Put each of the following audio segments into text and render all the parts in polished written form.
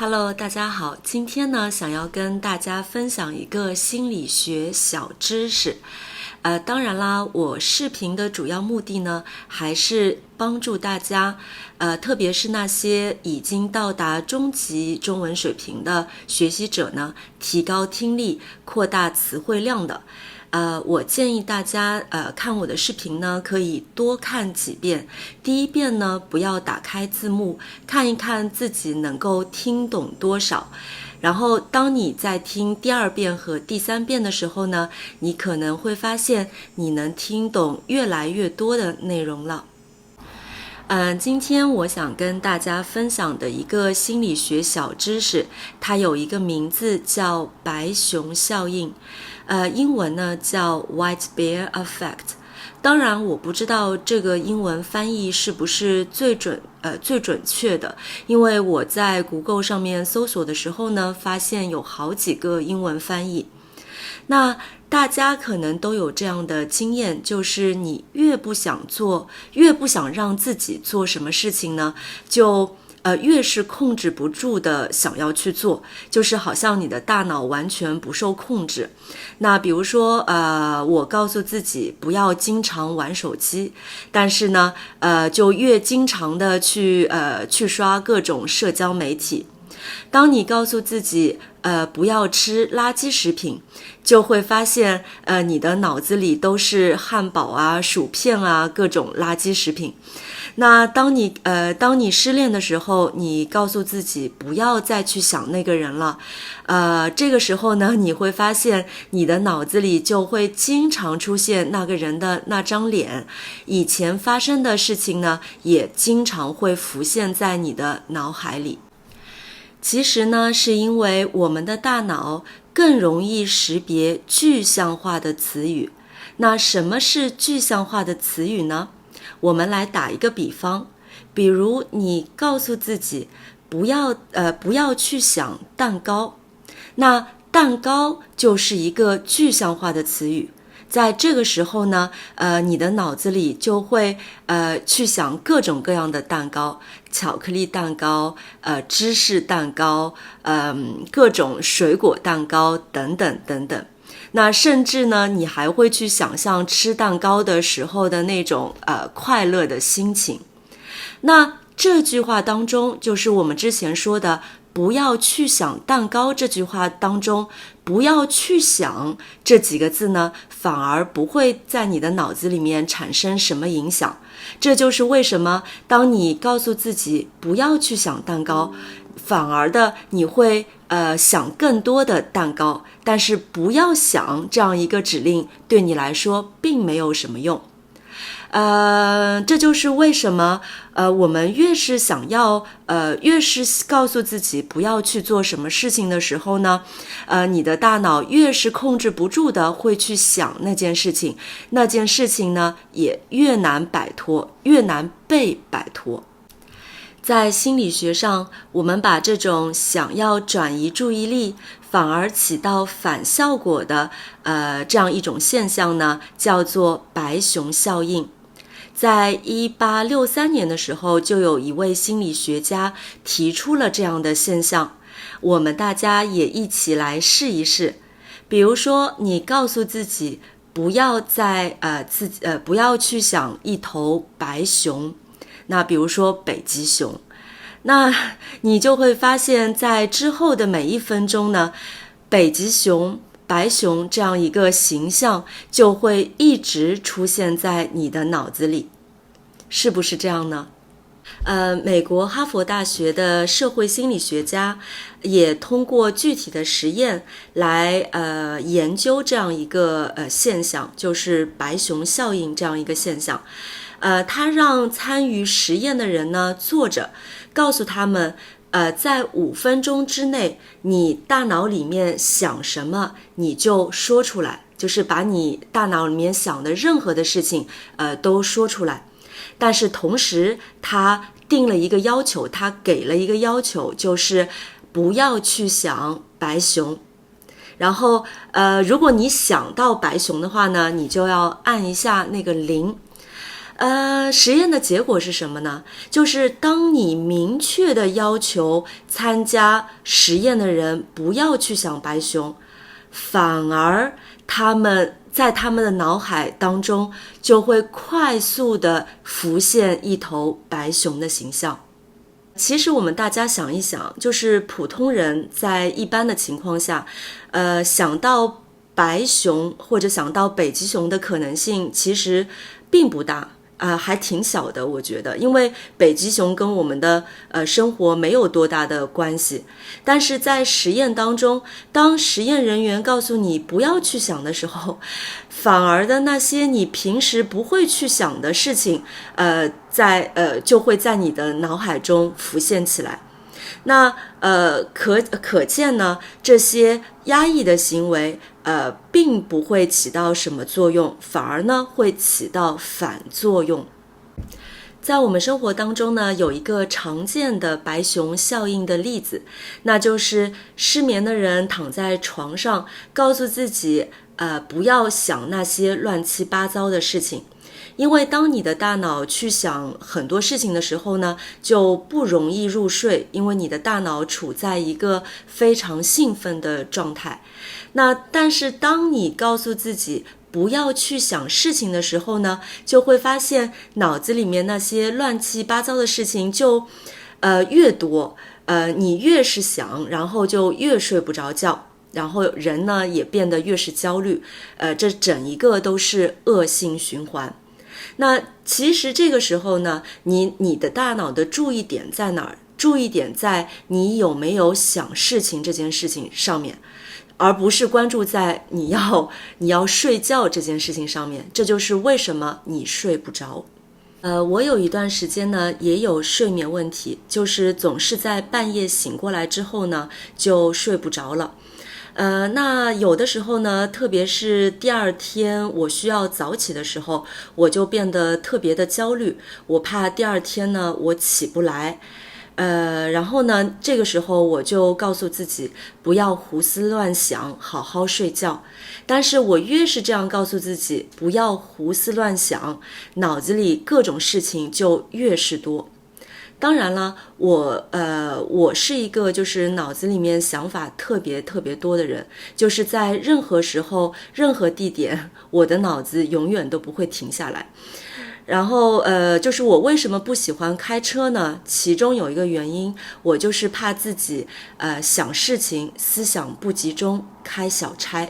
Hello， 大家好，今天呢，想要跟大家分享一个心理学小知识。当然啦，我视频的主要目的呢，还是帮助大家，特别是那些已经到达中级中文水平的学习者呢，提高听力、扩大词汇量的。我建议大家看我的视频呢，可以多看几遍。第一遍呢，不要打开字幕，看一看自己能够听懂多少。然后当你在听第二遍和第三遍的时候呢，你可能会发现你能听懂越来越多的内容了。今天我想跟大家分享的一个心理学小知识，它有一个名字叫白熊效应，英文呢叫 White Bear Effect。当然，我不知道这个英文翻译是不是最准确的，因为我在 Google 上面搜索的时候呢，发现有好几个英文翻译。那大家可能都有这样的经验，就是你越不想做，越不想让自己做什么事情呢，就越是控制不住的想要去做，就是好像你的大脑完全不受控制。那比如说我告诉自己不要经常玩手机，但是呢就越经常的去刷各种社交媒体。当你告诉自己不要吃垃圾食品，就会发现你的脑子里都是汉堡啊、薯片啊，各种垃圾食品。那当你失恋的时候，你告诉自己不要再去想那个人了，这个时候呢，你会发现你的脑子里就会经常出现那个人的那张脸，以前发生的事情呢，也经常会浮现在你的脑海里。其实呢，是因为我们的大脑更容易识别具象化的词语。那什么是具象化的词语呢？我们来打一个比方，比如你告诉自己不要去想蛋糕，那蛋糕就是一个具象化的词语。在这个时候呢，你的脑子里就会去想各种各样的蛋糕，巧克力蛋糕，芝士蛋糕，各种水果蛋糕等等等等。那甚至呢，你还会去想象吃蛋糕的时候的那种快乐的心情。那这句话当中，就是我们之前说的不要去想蛋糕这句话当中，不要去想这几个字呢，反而不会在你的脑子里面产生什么影响。这就是为什么当你告诉自己不要去想蛋糕，反而的你会想更多的蛋糕，但是不要想这样一个指令对你来说并没有什么用。这就是为什么我们越是想要越是告诉自己不要去做什么事情的时候呢，你的大脑越是控制不住的会去想那件事情，那件事情呢也越难摆脱，越难被摆脱。在心理学上，我们把这种想要转移注意力反而起到反效果的这样一种现象呢，叫做白熊效应。在1863年的时候，就有一位心理学家提出了这样的现象，我们大家也一起来试一试。比如说，你告诉自己不要不要去想一头白熊，那比如说北极熊，那你就会发现在之后的每一分钟呢，北极熊、白熊这样一个形象就会一直出现在你的脑子里，是不是这样呢？美国哈佛大学的社会心理学家也通过具体的实验来研究这样一个现象，就是白熊效应这样一个现象。他让参与实验的人呢坐着，告诉他们在5分钟之内，你大脑里面想什么你就说出来，就是把你大脑里面想的任何的事情都说出来。但是同时他定了一个要求，他给了一个要求，就是不要去想白熊。然后如果你想到白熊的话呢，你就要按一下那个铃。实验的结果是什么呢？就是当你明确的要求参加实验的人不要去想白熊，反而他们在他们的脑海当中就会快速的浮现一头白熊的形象。其实我们大家想一想，就是普通人在一般的情况下，想到白熊或者想到北极熊的可能性其实并不大。还挺小的，我觉得，因为北极熊跟我们的生活没有多大的关系。但是在实验当中，当实验人员告诉你不要去想的时候，反而的那些你平时不会去想的事情，就会在你的脑海中浮现起来。那可见呢，这些压抑的行为并不会起到什么作用，反而呢会起到反作用。在我们生活当中呢，有一个常见的白熊效应的例子，那就是失眠的人躺在床上，告诉自己不要想那些乱七八糟的事情。因为当你的大脑去想很多事情的时候呢，就不容易入睡，因为你的大脑处在一个非常兴奋的状态。但是当你告诉自己不要去想事情的时候呢，就会发现脑子里面那些乱七八糟的事情就越多，你越是想，然后就越睡不着觉，然后人呢也变得越是焦虑，这整一个都是恶性循环。那其实这个时候呢，你的大脑的注意点在哪儿？注意点在你有没有想事情这件事情上面，而不是关注在你要睡觉这件事情上面。这就是为什么你睡不着。我有一段时间呢，也有睡眠问题，就是总是在半夜醒过来之后呢，就睡不着了。那有的时候呢，特别是第二天我需要早起的时候，我就变得特别的焦虑，我怕第二天呢我起不来。然后呢，这个时候我就告诉自己不要胡思乱想，好好睡觉。但是我越是这样告诉自己不要胡思乱想，脑子里各种事情就越是多。当然了，我是一个就是脑子里面想法特别特别多的人，就是在任何时候、任何地点，我的脑子永远都不会停下来。然后就是我为什么不喜欢开车呢？其中有一个原因，我就是怕自己想事情思想不集中，开小差。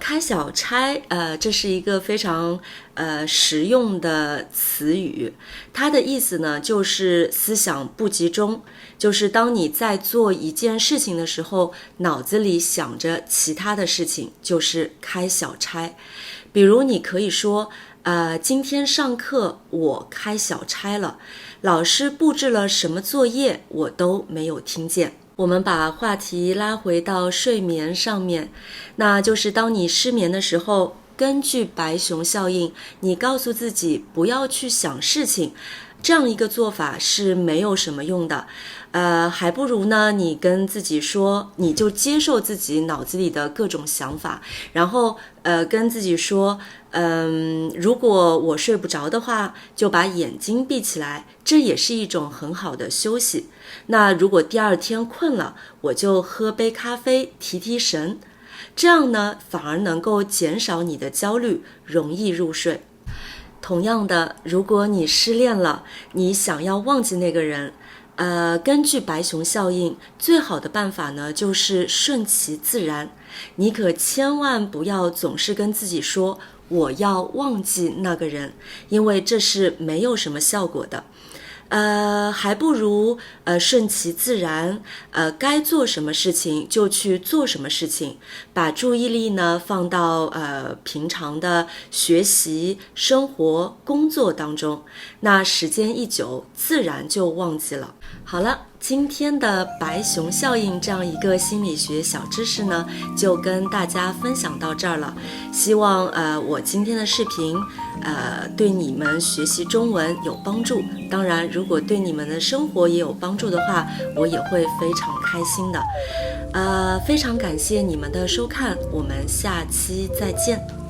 开小差，这是一个非常实用的词语。它的意思呢，就是思想不集中，就是当你在做一件事情的时候，脑子里想着其他的事情，就是开小差。比如你可以说，今天上课我开小差了，老师布置了什么作业我都没有听见。我们把话题拉回到睡眠上面，那就是当你失眠的时候，根据白熊效应，你告诉自己不要去想事情，这样一个做法是没有什么用的。还不如呢，你跟自己说，你就接受自己脑子里的各种想法，然后跟自己说，如果我睡不着的话，就把眼睛闭起来，这也是一种很好的休息。那如果第二天困了，我就喝杯咖啡提提神，这样呢，反而能够减少你的焦虑，容易入睡。同样的，如果你失恋了，你想要忘记那个人，根据白熊效应，最好的办法呢，就是顺其自然。你可千万不要总是跟自己说我要忘记那个人，因为这是没有什么效果的。还不如顺其自然，该做什么事情就去做什么事情，把注意力呢放到平常的学习、生活、工作当中，那时间一久，自然就忘记了。好了，今天的白熊效应这样一个心理学小知识呢，就跟大家分享到这儿了。希望我今天的视频对你们学习中文有帮助。当然，如果对你们的生活也有帮助的话，我也会非常开心的。非常感谢你们的收看，我们下期再见。